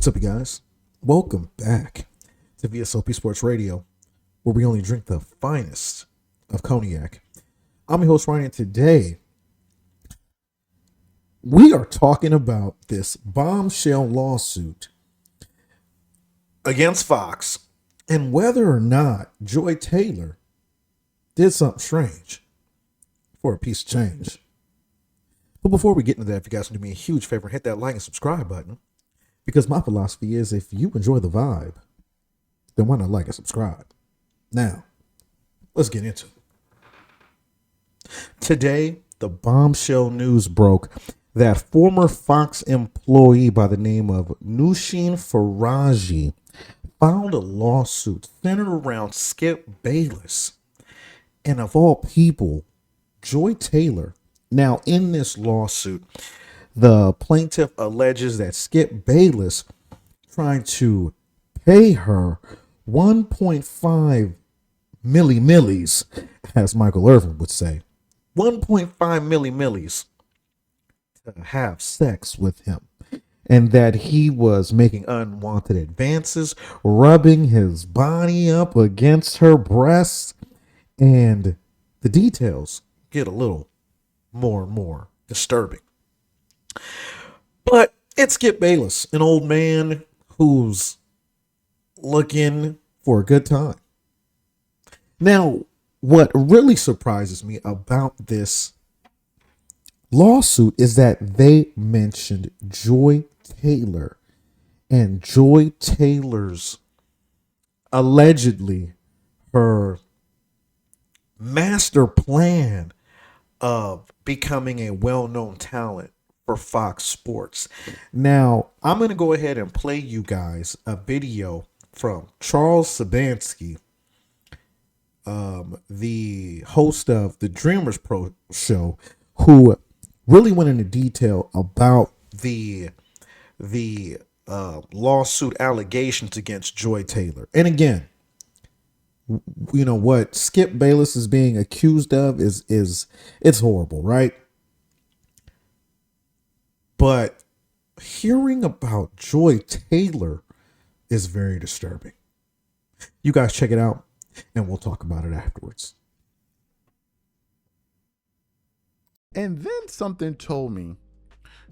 What's up, you guys? Welcome back to V.S.O.P Sports Radio, where we only drink the finest of cognac. I'm your host, Ryan, and today we are talking about this bombshell lawsuit against Fox and whether or not Joy Taylor did something strange for a piece of change. But before we get into that, if you guys can do me a huge favor, hit that like and subscribe button. Because my philosophy is if you enjoy the vibe, then why not like and subscribe? Now, let's get into it. Today, the bombshell news broke that former Fox employee by the name of Nushin Faraji filed a lawsuit centered around Skip Bayless. And of all people, Joy Taylor. Now, in this lawsuit, the plaintiff alleges that Skip Bayless trying to pay her 1.5 millis, as Michael Irvin would say, 1.5 millis to have sex with him, and that he was making unwanted advances, rubbing his body up against her breasts, and the details get a little more and more disturbing. But it's Skip Bayless, an old man who's looking for a good time. Now, what really surprises me about this lawsuit is that they mentioned Joy Taylor and Joy Taylor's allegedly her master plan of becoming a well-known talent for Fox Sports. Now, I'm going to go ahead and play you guys a video from Charles Sabansky, the host of the Dreamers Pro show, who really went into detail about the lawsuit allegations against Joy Taylor. And again, you know what Skip Bayless is being accused of is it's horrible, right? But hearing about Joy Taylor is very disturbing. You guys check it out, and we'll talk about it afterwards. And then something told me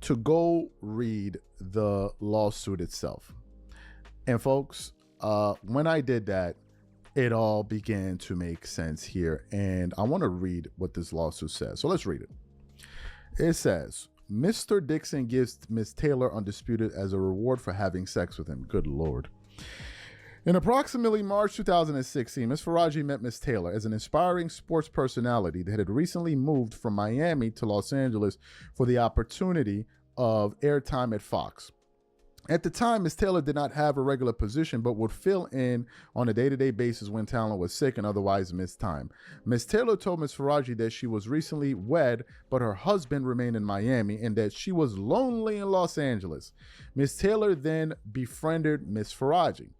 to go read the lawsuit itself. And folks, when I did that, it all began to make sense here. And I want to read what this lawsuit says. So let's read it. It says, Mr. Dixon gives Ms. Taylor undisputed as a reward for having sex with him. Good Lord. In approximately March 2016, Ms. Faraji met Ms. Taylor as an inspiring sports personality that had recently moved from Miami to Los Angeles for the opportunity of airtime at Fox. At the time, Ms. Taylor did not have a regular position, but would fill in on a day-to-day basis when talent was sick and otherwise missed time. Ms. Taylor told Ms. Faraji that she was recently wed, but her husband remained in Miami and that she was lonely in Los Angeles. Ms. Taylor then befriended Ms. Faraji.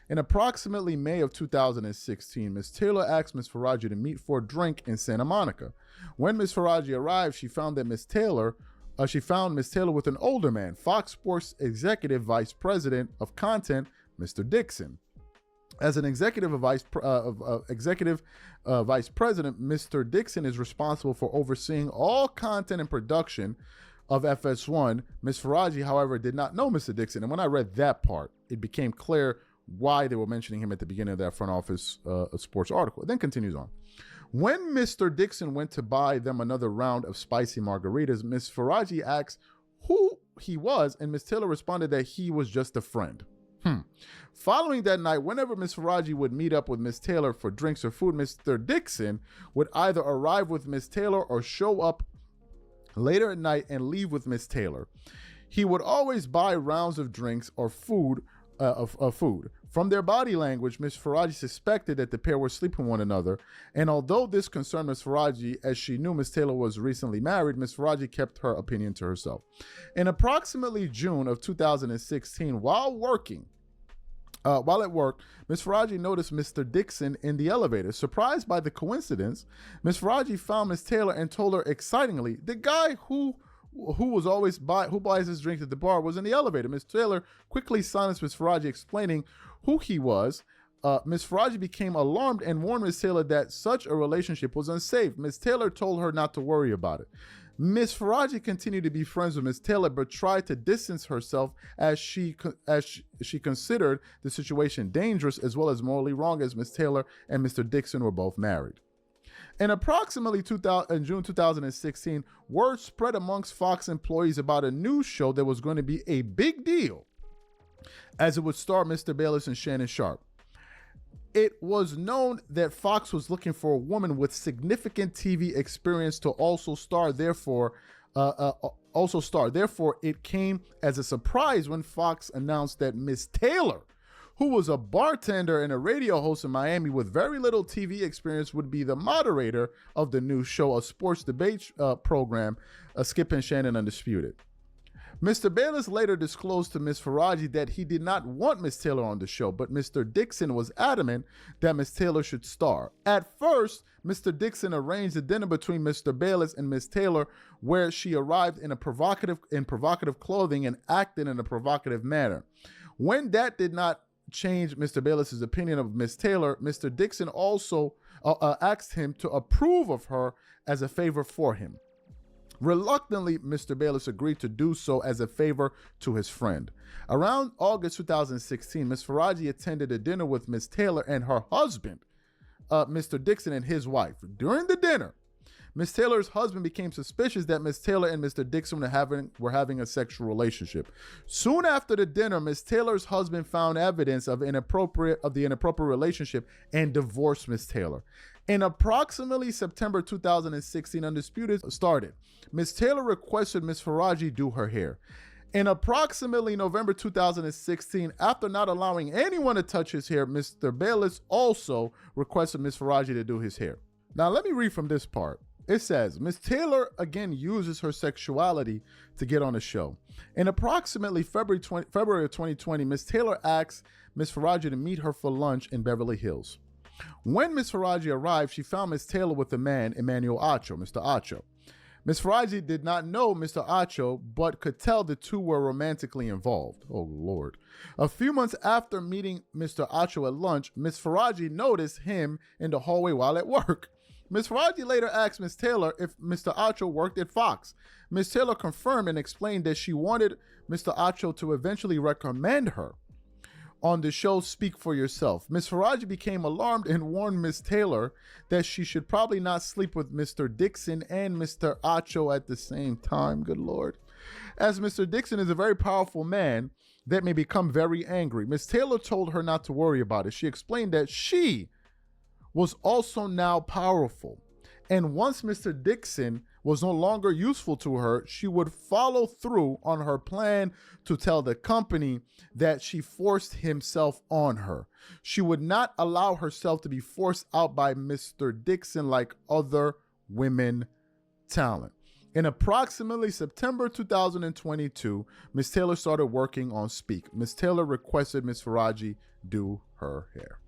In approximately May of 2016, Ms. Taylor asked Ms. Faraji to meet for a drink in Santa Monica. When Ms. Faraji arrived, she found Ms. Taylor with an older man, Fox Sports Executive Vice President of Content, Mr. Dixon. As an executive vice president, Mr. Dixon is responsible for overseeing all content and production of FS1. Ms. Faraji, however, did not know Mr. Dixon. And when I read that part, it became clear why they were mentioning him at the beginning of that front office sports article. It then continues on. When Mr. Dixon went to buy them another round of spicy margaritas, Ms. Faraji asked who he was, and Ms. Taylor responded that he was just a friend. Following that night, whenever Ms. Faraji would meet up with Ms. Taylor for drinks or food, Mr. Dixon would either arrive with Ms. Taylor or show up later at night and leave with Ms. Taylor. He would always buy rounds of drinks or food. From their body language, Ms. Faraji suspected that the pair were sleeping with one another, and although this concerned Ms. Faraji, as she knew Ms. Taylor was recently married, Ms. Faraji kept her opinion to herself. In approximately June of 2016, while at work, Ms. Faraji noticed Mr. Dixon in the elevator. Surprised by the coincidence, Ms. Faraji found Ms. Taylor and told her excitingly, the guy who who buys his drinks at the bar, was in the elevator. Miss Taylor quickly silenced Miss Faraji, explaining who he was. Miss Faraji became alarmed and warned Miss Taylor that such a relationship was unsafe. Miss Taylor told her not to worry about it. Miss Faraji continued to be friends with Miss Taylor, but tried to distance herself as she considered the situation dangerous as well as morally wrong, as Miss Taylor and Mr. Dixon were both married. In in June 2016, word spread amongst Fox employees about a news show that was going to be a big deal, as it would star Mr. Bayless and Shannon Sharpe. It was known that Fox was looking for a woman with significant TV experience to also star. Therefore, it came as a surprise when Fox announced that Miss Taylor, who was a bartender and a radio host in Miami with very little TV experience, would be the moderator of the new show, a sports debate program, Skip and Shannon Undisputed. Mr. Bayless later disclosed to Miss Faraji that he did not want Miss Taylor on the show, but Mr. Dixon was adamant that Miss Taylor should star. At first, Mr. Dixon arranged a dinner between Mr. Bayless and Miss Taylor, where she arrived in provocative clothing and acted in a provocative manner. When that did not change Mr. Bayless's opinion of Miss Taylor, Mr. Dixon also asked him to approve of her as a favor for him. Reluctantly, Mr. Bayless agreed to do so as a favor to his friend. Around August 2016, Miss Faraji attended a dinner with Miss Taylor and her husband, Mr. Dixon, and his wife. During the dinner, Miss Taylor's husband became suspicious that Miss Taylor and Mr. Dixon were having a sexual relationship. Soon after the dinner, Miss Taylor's husband found evidence of the inappropriate relationship and divorced Miss Taylor. In approximately September 2016, Undisputed started. Miss Taylor requested Miss Faraji do her hair. In approximately November 2016, after not allowing anyone to touch his hair, Mr. Bayless also requested Miss Faraji to do his hair. Now, let me read from this part. It says, Miss Taylor again uses her sexuality to get on the show. In approximately February of 2020, Miss Taylor asks Miss Faraji to meet her for lunch in Beverly Hills. When Miss Faraji arrived, she found Miss Taylor with a man, Emmanuel Acho, Mr. Acho. Miss Faraji did not know Mr. Acho, but could tell the two were romantically involved. Oh, Lord. A few months after meeting Mr. Acho at lunch, Miss Faraji noticed him in the hallway while at work. Miss Faraji later asked Miss Taylor if Mr. Acho worked at Fox. Miss Taylor confirmed and explained that she wanted Mr. Acho to eventually recommend her on the show Speak for Yourself. Miss Faraji became alarmed and warned Miss Taylor that she should probably not sleep with Mr. Dixon and Mr. Acho at the same time. Good Lord. As Mr. Dixon is a very powerful man that may become very angry. Miss Taylor told her not to worry about it. She explained that she was also now powerful. And once Mr. Dixon was no longer useful to her, she would follow through on her plan to tell the company that she forced himself on her. She would not allow herself to be forced out by Mr. Dixon like other women talent. In approximately September 2022, Miss Taylor started working on Speak. Miss Taylor requested Miss Faraji do her hair.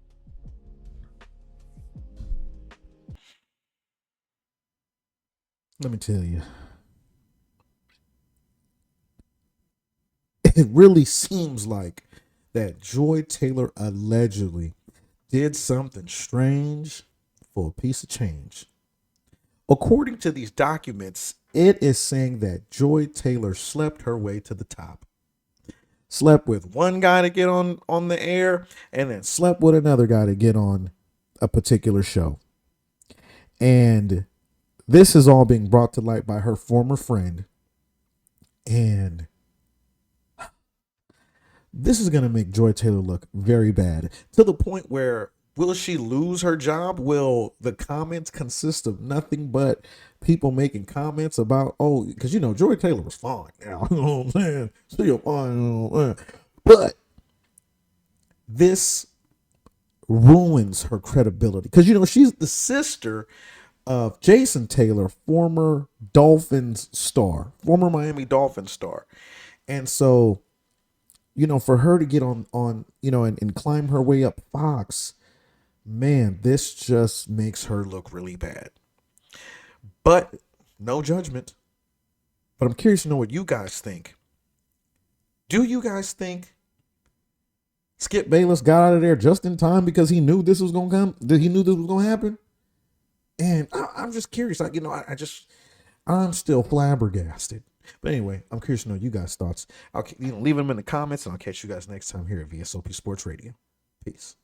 Let me tell you, it really seems like that Joy Taylor allegedly did something strange for a piece of change. According to these documents, it is saying that Joy Taylor slept her way to the top. Slept with one guy to get on the air, and then slept with another guy to get on a particular show. And this is all being brought to light by her former friend. And this is going to make Joy Taylor look very bad, to the point where, will she lose her job? Will the comments consist of nothing but people making comments about, oh, because, you know, Joy Taylor was fine now. You know what I'm saying? Still fine. But this ruins her credibility. Because, you know, she's the sister of Jason Taylor, former Dolphins star, former Miami Dolphins star. And so, you know, for her to get on you know, and climb her way up Fox, man, this just makes her look really bad. But no judgment. But I'm curious to know what you guys think. Do you guys think Skip Bayless got out of there just in time because he knew this was going to come? He knew this was going to happen? And I'm just curious. I'm still flabbergasted. But anyway, I'm curious to know you guys' thoughts. I'll leave them in the comments, and I'll catch you guys next time here at V.S.O.P Sports Radio. Peace.